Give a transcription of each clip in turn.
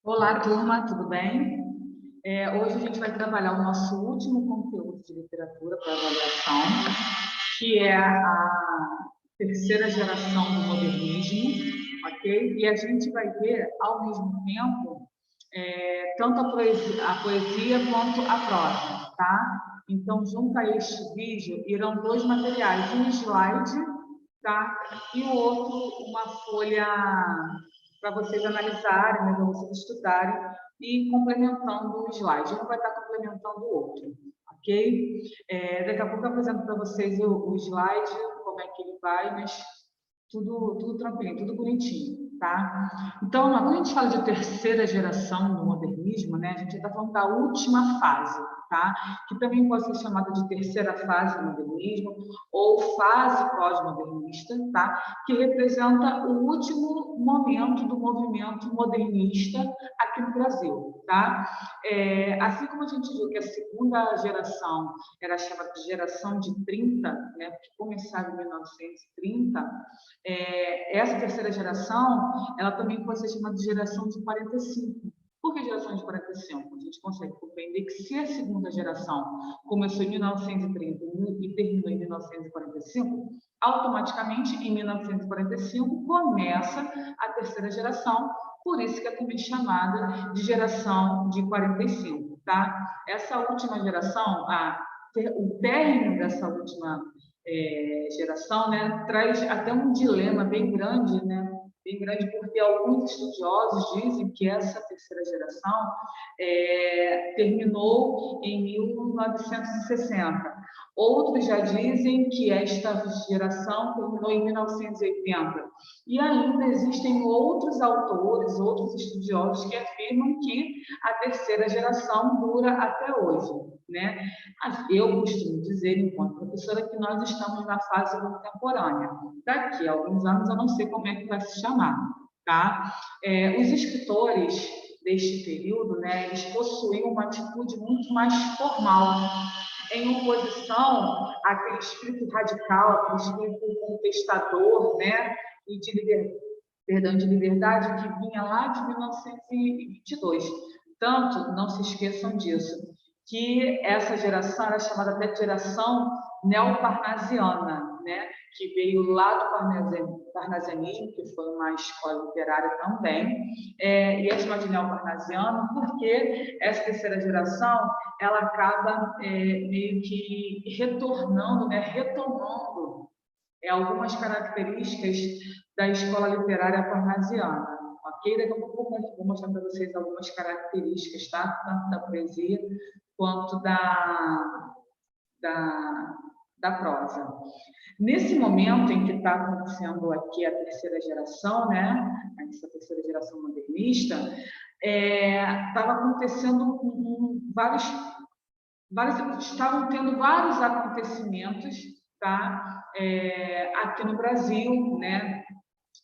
Olá, turma, tudo bem? Hoje a gente vai trabalhar o nosso último conteúdo de literatura para avaliação, que é a terceira geração do modernismo, ok? E a gente vai ver, ao mesmo tempo, tanto a poesia quanto a prosa, tá? Então, junto a este vídeo, irão dois materiais, um slide, tá? E o outro, uma folha para vocês analisarem, né, para vocês estudarem e complementando o slide. Um vai estar complementando o outro, ok? Daqui a pouco eu apresento para vocês o slide, como é que ele vai, mas tudo tranquilo, tudo bonitinho, tá? Então, quando a gente fala de terceira geração do modernismo, né, a gente está falando da última fase, tá? Que também pode ser chamada de terceira fase do modernismo ou fase pós-modernista, tá? Que representa o último momento do movimento modernista aqui no Brasil, tá? Assim como a gente viu que a segunda geração era chamada de geração de 30, né, que começava em 1930, essa terceira geração, ela também pode ser chamada de geração de 45. Por que geração de 45? A gente consegue compreender que se a segunda geração começou em 1930 e terminou em 1945, automaticamente, em 1945, começa a terceira geração, por isso que é também chamada de geração de 45, tá? Essa última geração, o término dessa última geração, né, traz até um dilema bem grande, né, bem grande, porque alguns estudiosos dizem que essa terceira geração terminou em 1960. Outros já dizem que esta geração terminou em 1980. E ainda existem outros autores, outros estudiosos que afirmam que a terceira geração dura até hoje, né? Eu costumo dizer, enquanto professora, que nós estamos na fase contemporânea. Daqui a alguns anos, eu não sei como é que vai se chamar, tá? Os escritores deste período, né, eles possuíam uma atitude muito mais formal, em oposição àquele espírito radical, aquele espírito contestador, né, e de liberdade que vinha lá de 1922. Tanto, não se esqueçam disso, que essa geração era chamada até de geração neoparnasiana, né? Que veio lá do parnasianismo, que foi uma escola literária também, e é chamada de neoparnasiano porque essa terceira geração ela acaba meio que retornando, né? Retomando algumas características da escola literária parnasiana. Ok? Daqui a pouco eu vou mostrar para vocês algumas características, tá? Tanto da poesia quanto da, da prosa. Nesse momento em que está acontecendo aqui a terceira geração, né? Essa terceira geração modernista, estava acontecendo estavam tendo vários acontecimentos, tá? Aqui no Brasil, né?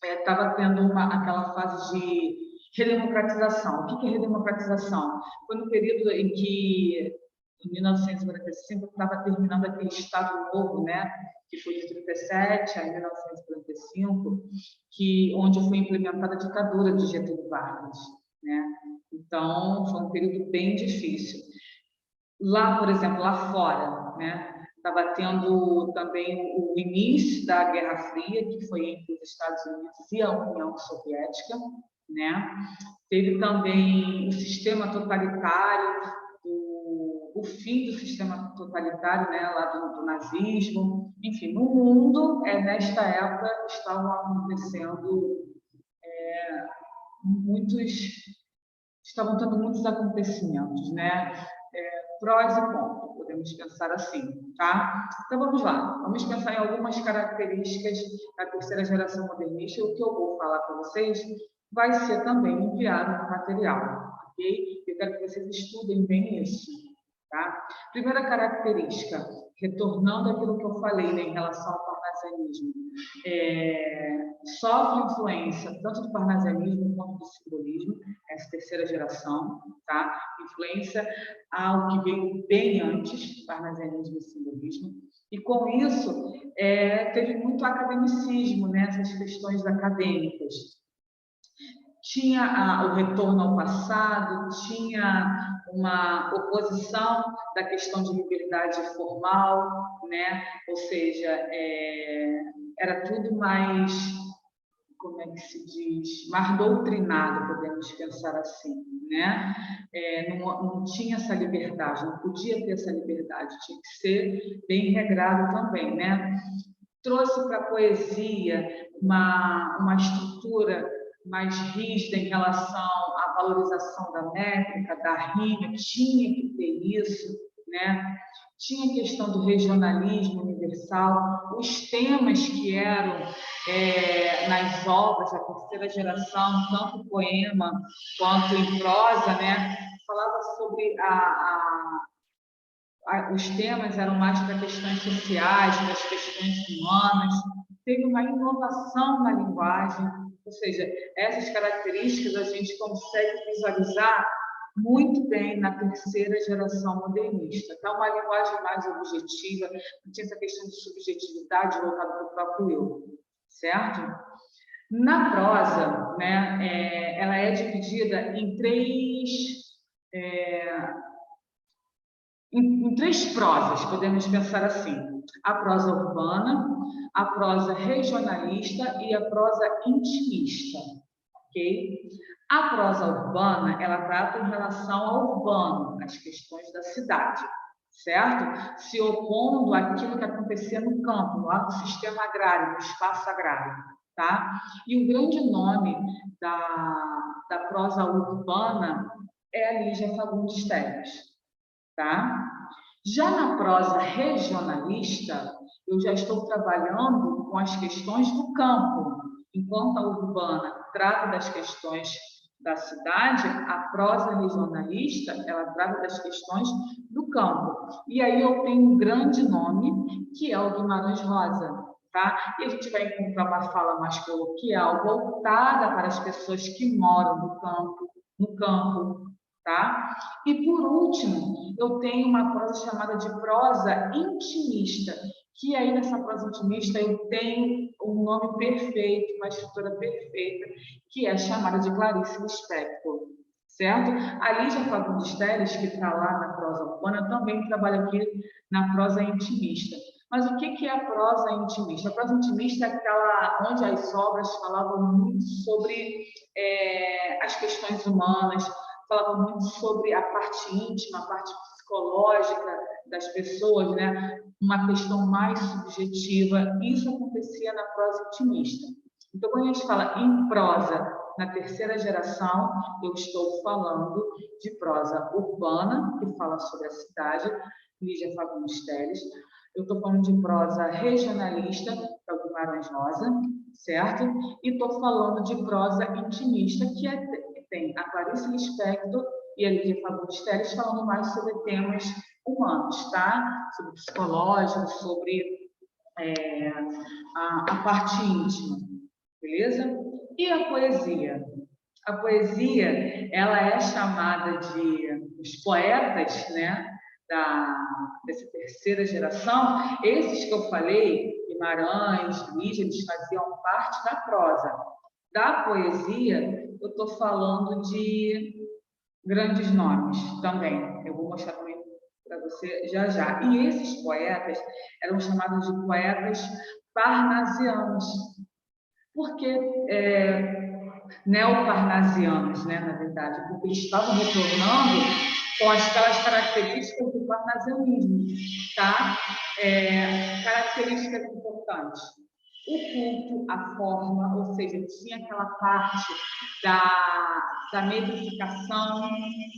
Estava tendo aquela fase de redemocratização. O que é redemocratização? Foi no período em que, em 1945, estava terminando aquele Estado Novo, né? Que foi de 37 a 1945, onde foi implementada a ditadura de Getúlio Vargas, né? Então, foi um período bem difícil. Lá, por exemplo, lá fora, né? Estava tendo também o início da Guerra Fria, que foi entre os Estados Unidos e a União Soviética, né? Teve também o sistema totalitário, o fim do sistema totalitário, né? Lá do nazismo. Enfim, no mundo, nesta época, estavam tendo muitos acontecimentos, né? Prós e contras, podemos pensar assim, tá? Então vamos lá, vamos pensar em algumas características da terceira geração modernista. O que eu vou falar para vocês vai ser também enviado no material, ok? Eu quero que vocês estudem bem isso, tá? Primeira característica, retornando àquilo que eu falei, né, em relação ao parnasianismo, sofre influência tanto do parnasianismo quanto do simbolismo, essa terceira geração, tá? Influência ao que veio bem antes do parnasianismo e simbolismo, e com isso teve muito academicismo, né? Essas questões acadêmicas. tinha o retorno ao passado, tinha uma oposição da questão de liberdade formal, né? Ou seja, era tudo mais, como é que se diz, mais doutrinado, podemos pensar assim, né? Não tinha essa liberdade, não podia ter essa liberdade, tinha que ser bem regrado também, né? Trouxe para a poesia uma estrutura mais rígida em relação à valorização da métrica, da rima, tinha que ter isso, né? Tinha a questão do regionalismo universal, os temas que eram nas obras da terceira geração, tanto poema quanto em prosa, né? Falava sobre os temas eram mais para questões sociais, para as questões humanas, teve uma inovação na linguagem, ou seja, essas características a gente consegue visualizar muito bem na terceira geração modernista. Então, uma linguagem mais objetiva, não tinha essa questão de subjetividade voltada para o próprio eu, certo? Na prosa, né, ela é dividida em três prosas, podemos pensar assim: a prosa urbana, a prosa regionalista e a prosa intimista, ok? A prosa urbana, ela trata em relação ao urbano, as questões da cidade, certo? Se opondo àquilo que acontecia no campo, no sistema agrário, no espaço agrário, tá? E o grande nome da prosa urbana é a Lígia Fagundes Telles, tá? Já na prosa regionalista, eu já estou trabalhando com as questões do campo. Enquanto a urbana trata das questões da cidade, a prosa regionalista, ela trata das questões do campo. E aí eu tenho um grande nome, que é o Guimarães Rosa, tá? E a gente vai encontrar uma fala mais coloquial, voltada para as pessoas que moram no campo, tá? E por último, eu tenho uma prosa chamada de prosa intimista, que aí nessa prosa intimista eu tenho um nome perfeito, uma estrutura perfeita, que é chamada de Clarice Lispector, certo? A Lígia Fagundes Telles, que está lá na prosa urbana, também trabalha aqui na prosa intimista. Mas o que é a prosa intimista? A prosa intimista é aquela onde as obras falavam muito sobre as questões humanas, falava muito sobre a parte íntima, a parte psicológica das pessoas, né? Uma questão mais subjetiva. Isso acontecia na prosa intimista. Então, quando a gente fala em prosa na terceira geração, eu estou falando de prosa urbana, que fala sobre a cidade, Lígia Fagundes Telles. Eu estou falando de prosa regionalista, que é o Guimarães Rosa, certo? E estou falando de prosa intimista, que tem a Clarice Lispector e a Lígia Fagundes Telles falando mais sobre temas humanos, tá? Sobre psicológico, sobre a parte íntima, beleza? E a poesia? A poesia, ela é chamada de os poetas, né? Dessa terceira geração, esses que eu falei, Guimarães, Lígia, eles faziam parte da prosa. Da poesia, eu estou falando de grandes nomes também. Eu vou mostrar também para você já já. E esses poetas eram chamados de poetas parnasianos. Por que neoparnasianos, né, na verdade? Porque eles estavam retornando com aquelas características do parnasianismo, tá? Características importantes. O culto, a forma, ou seja, tinha aquela parte da metrificação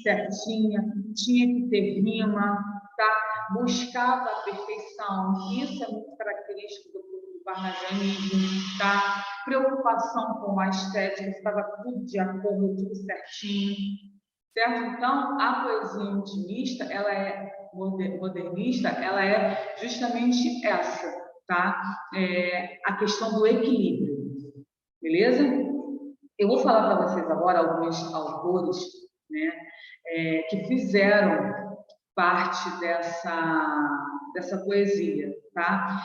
certinha, tinha que ter rima, tá? Buscava a perfeição. Isso é muito característico do parnasianismo, tá? Preocupação com a estética, estava tudo de acordo, tudo certinho, certo? Então, a poesia intimista, ela é modernista, ela é justamente essa, tá? A questão do equilíbrio, beleza? Eu vou falar para vocês agora alguns autores, né, que fizeram parte dessa poesia, tá?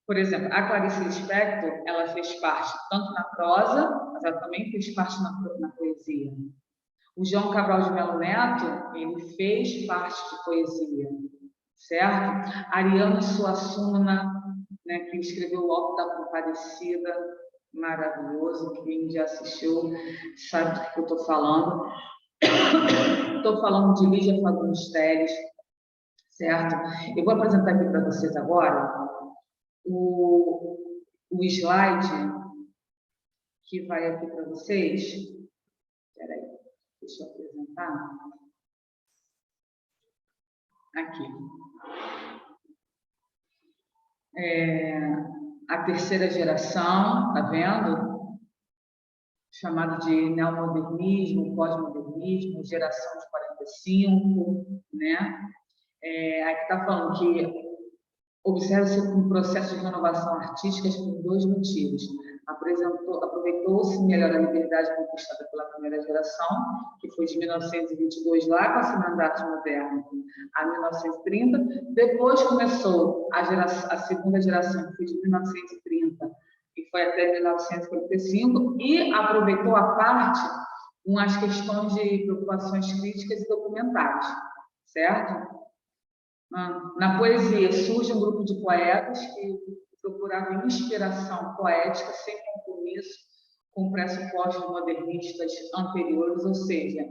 Por exemplo, a Clarice Lispector, ela fez parte tanto na prosa, mas ela também fez parte na poesia. O João Cabral de Melo Neto, ele fez parte de poesia, certo? Ariano Suassuna, né, que escreveu o Alto da Compadecida, maravilhoso, quem já assistiu sabe do que eu estou falando. Estou falando de Lígia Fagundes Telles, certo? Eu vou apresentar aqui para vocês agora o slide que vai aqui para vocês. Espera aí, deixa eu apresentar. Aqui. A terceira geração, tá vendo? Chamado de neomodernismo, pós-modernismo, geração de 45, né? Aqui está falando que observa-se um processo de renovação artística por dois motivos. Aproveitou-se melhor a liberdade conquistada pela primeira geração, que foi de 1922 lá com a Semana da Arte Moderna a 1930. Depois começou a segunda geração, que foi de 1930 e foi até 1945, e aproveitou a parte com as questões de preocupações críticas e documentais, certo? Na poesia surge um grupo de poetas que procuravam inspiração poética sem compromisso com pressupostos modernistas anteriores, ou seja,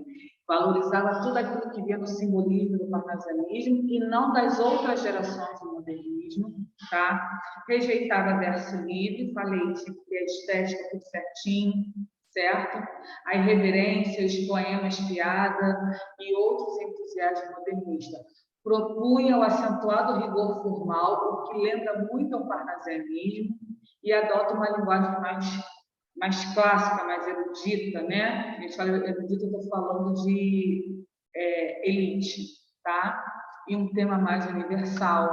valorizava tudo aquilo que vinha do simbolismo do parnasianismo e não das outras gerações do modernismo, tá? Rejeitava verso livre, falei, tinha que ter a estética tudo certinho, certo? A irreverência, os poemas piada e outros entusiasmos modernistas. Propunha o acentuado rigor formal, o que lembra muito ao parnasianismo, e adota uma linguagem mais clássica, mais erudita, né? A gente fala erudita, eu estou falando de elite, tá? E um tema mais universal.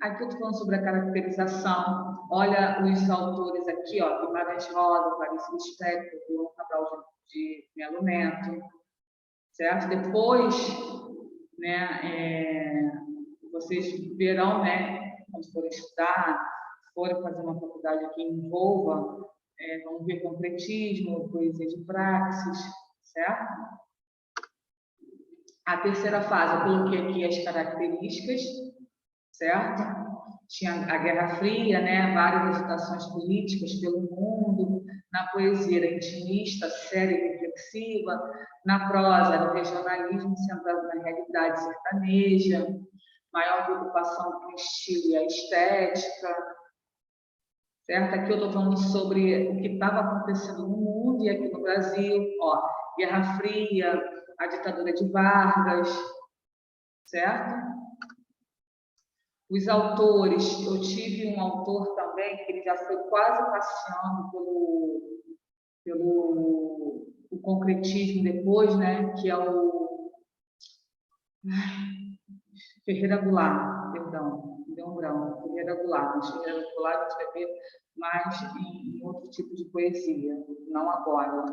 Aqui eu estou falando sobre a caracterização. Olha os autores aqui, ó, Guimarães Rosa, Clarice Lispector, João Cabral de Melo Neto, certo? Depois, né, vocês verão, né, quando forem estudar, forem fazer uma faculdade que envolva, vamos ver concretismo, poesia de praxis, certo? A terceira fase, eu coloquei aqui as características, certo? Tinha a Guerra Fria, né, várias agitações políticas pelo mundo. Na poesia era intimista, séria e reflexiva. Na prosa era o regionalismo centrado na realidade sertaneja, maior preocupação com o estilo e a estética, certo? Aqui eu estou falando sobre o que estava acontecendo no mundo e aqui no Brasil, ó, Guerra Fria, a ditadura de Vargas, certo? Os autores, eu tive um autor também que ele já foi quase passeando pelo o concretismo depois, né? Que é o Ferreira Goulart, perdão, me deu um branco, Ferreira Goulart. Mas Ferreira Goulart escrever mais em outro tipo de poesia, não agora,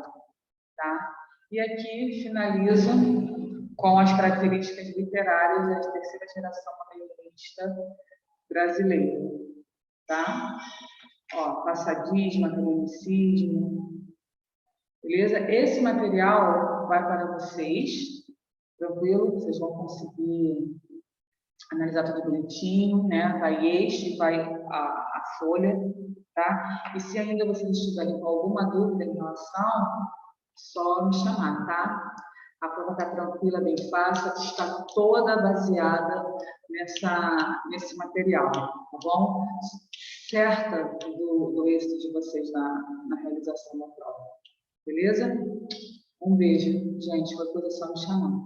tá? E aqui finalizo com as características literárias da terceira geração modernista brasileira, tá? Ó, passadismo, academicismo, beleza? Esse material vai para vocês, tranquilo? Vocês vão conseguir analisar tudo bonitinho, né? Vai este, vai a folha, tá? E se ainda vocês estiverem com alguma dúvida em relação, só me chamar, tá? A prova está tranquila, bem fácil, está toda baseada nesse material, tá bom? Certa do êxito de vocês na realização da prova, beleza? Um beijo, gente, qualquer coisa é só me chamar.